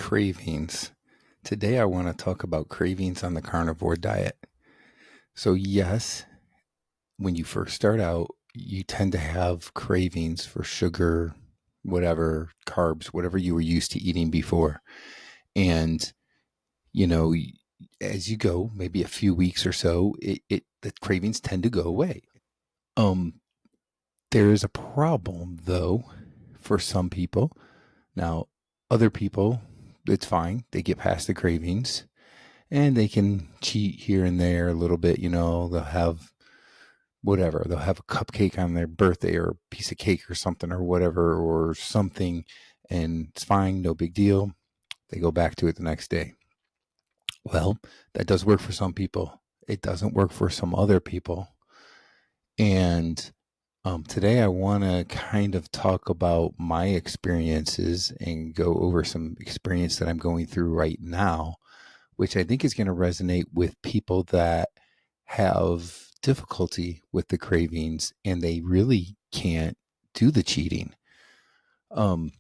cravings. Today I want to talk about cravings on the carnivore diet. So, yes, when you first start out, you tend to have cravings for sugar, whatever, carbs, whatever you were used to eating before. And, you know, as you go, maybe a few weeks or so, the cravings tend to go away. Um, there is a problem though for some people. Now, other people, it's fine. They get past the cravings and they can cheat here and there a little bit. They'll have whatever. They'll have a cupcake on their birthday or a piece of cake or something or whatever or something, and it's fine, no big deal. They go back to it the next day. Well, that does work for some people. It doesn't work for some other people. And today I want to kind of talk about my experiences and go over some experience that I'm going through right now, which I think is going to resonate with people that have difficulty with the cravings and they really can't do the cheating. Um,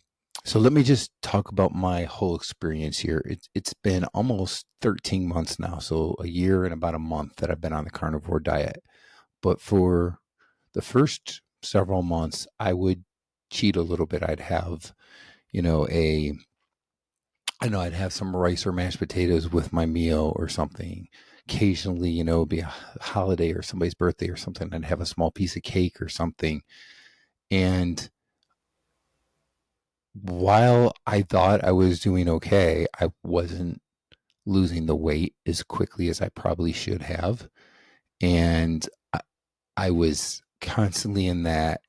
so let me just talk about my whole experience here. It's been almost 13 months now, so a year and about a month that I've been on the carnivore diet. But for the first several months, I would cheat a little bit. I'd have, you know, a I know I'd have some rice or mashed potatoes with my meal or something. Occasionally, it'd be a holiday or somebody's birthday or something. I'd have a small piece of cake or something. And while I thought I was doing okay, I wasn't losing the weight as quickly as I probably should have. And I was constantly in that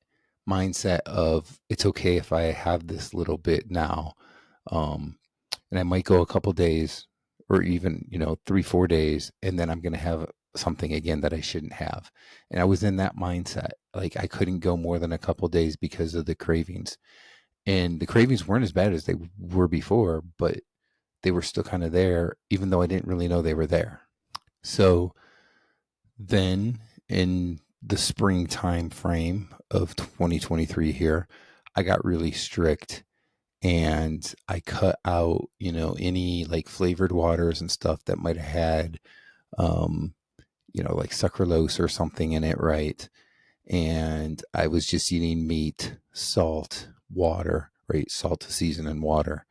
mindset of it's okay if I have this little bit now. Um, and I might go a couple days or even, 3, 4 days, and then I'm going to have something again that I shouldn't have. And I was in that mindset. Like I couldn't go more than a couple days because of the cravings. And the cravings weren't as bad as they were before, but they were still kind of there, even though I didn't really know they were there. So then in the springtime frame of 2023 here, I got really strict and I cut out, any like flavored waters and stuff that might have had, um, like sucralose or something in it, right? And I was just eating meat, salt, water, right? Salt to season and water.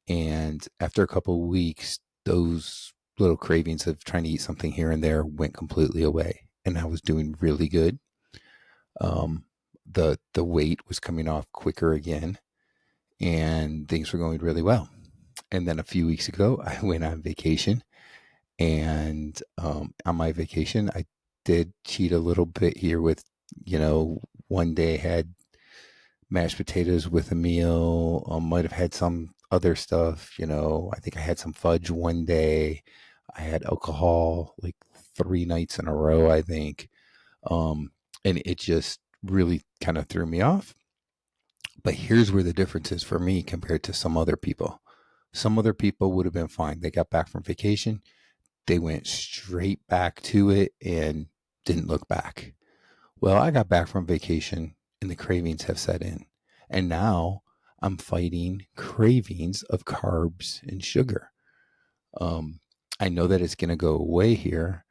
And after a couple of weeks, those little cravings of trying to eat something here and there went completely away. And I was doing really good. Um, the weight was coming off quicker again, and things were going really well. And then a few weeks ago, I went on vacation, and on my vacation, I did cheat a little bit here with, one day had mashed potatoes with a meal. Might have had some other stuff. I think I had some fudge one day. I had alcohol like 3 nights in a row, I think. And it just really kind of threw me off. But here's where the difference is for me compared to some other people. Some other people would have been fine. They got back from vacation, they went straight back to it and didn't look back. Well, I got back from vacation and the cravings have set in. And now I'm fighting cravings of carbs and sugar. Um, I know that it's going to go away here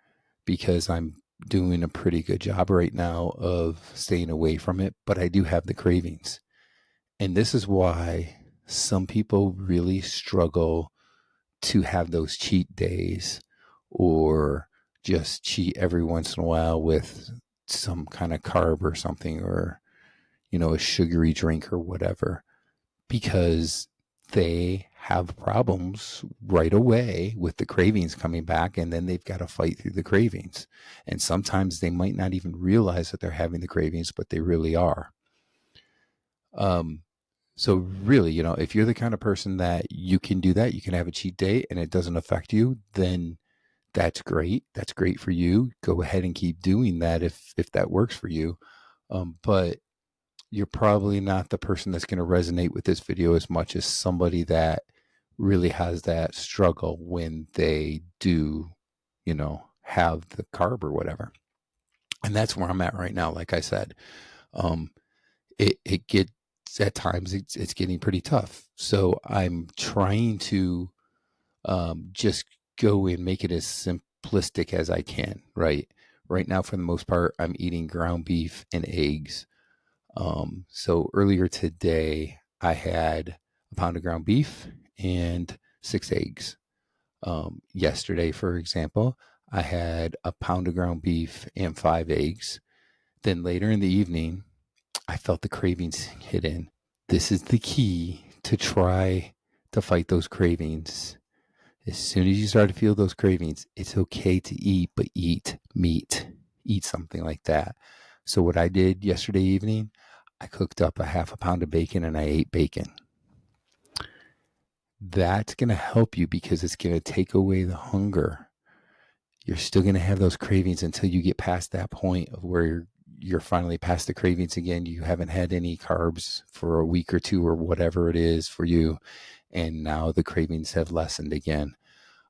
because I'm doing a pretty good job right now of staying away from it, but I do have the cravings. And this is why some people really struggle to have those cheat days or just cheat every once in a while with some kind of carb or something or, a sugary drink or whatever, because they have problems right away with the cravings coming back, and then they've got to fight through the cravings. And sometimes they might not even realize that they're having the cravings, but they really are. Um, so really, if you're the kind of person that you can do that, you can have a cheat day and it doesn't affect you, then that's great. That's great for you. Go ahead and keep doing that if that works for you. But you're probably not the person that's going to resonate with this video as much as somebody that really has that struggle when they do, have the carb or whatever. And that's where I'm at right now. Like I said, it gets at times it's getting pretty tough. So I'm trying to just go and make it as simplistic as I can, right? Right now, for the most part, I'm eating ground beef and eggs. So earlier today, I had a pound of ground beef and 6 eggs. Yesterday, for example, I had a pound of ground beef and 5 eggs. Then later in the evening, I felt the cravings hit in. This is the key to try to fight those cravings. As soon as you start to feel those cravings, it's okay to eat, but eat meat, eat something like that. So, what I did yesterday evening, I cooked up a half a pound of bacon and I ate bacon. That's going to help you because it's going to take away the hunger. You're still going to have those cravings until you get past that point of where you're finally past the cravings again. You haven't had any carbs for a week or two or whatever it is for you. And now the cravings have lessened again.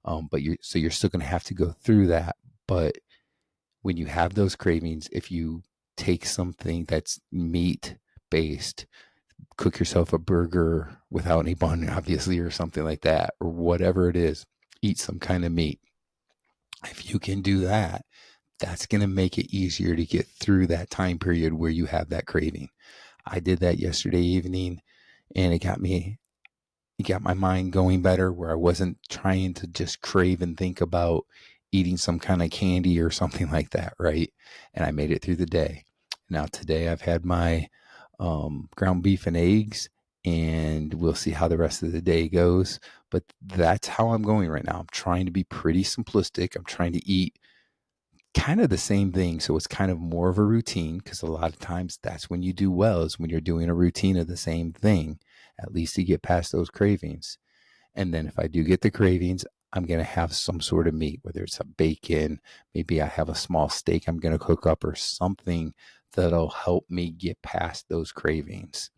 But you're still going to have to go through that. But when you have those cravings, if you take something that's meat based, cook yourself a burger without any bun, obviously, or something like that, or whatever it is, eat some kind of meat. If you can do that, that's going to make it easier to get through that time period where you have that craving. I did that yesterday evening and it got my mind going better where I wasn't trying to just crave and think about eating some kind of candy or something like that, right? And I made it through the day. Now today I've had my ground beef and eggs, and we'll see how the rest of the day goes. But that's how I'm going right now. I'm trying to be pretty simplistic. I'm trying to eat kind of the same thing. So it's kind of more of a routine because a lot of times that's when you do well is when you're doing a routine of the same thing, at least to get past those cravings. And then if I do get the cravings, I'm going to have some sort of meat, whether it's a bacon, maybe I have a small steak I'm going to cook up or something that'll help me get past those cravings.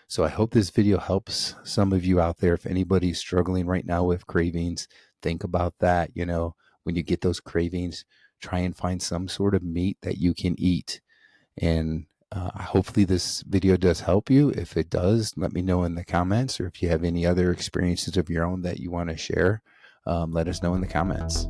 So I hope this video helps some of you out there. If anybody's struggling right now with cravings, think about that. When you get those cravings, try and find some sort of meat that you can eat. And hopefully this video does help you. If it does, let me know in the comments, or if you have any other experiences of your own that you want to share, let us know in the comments.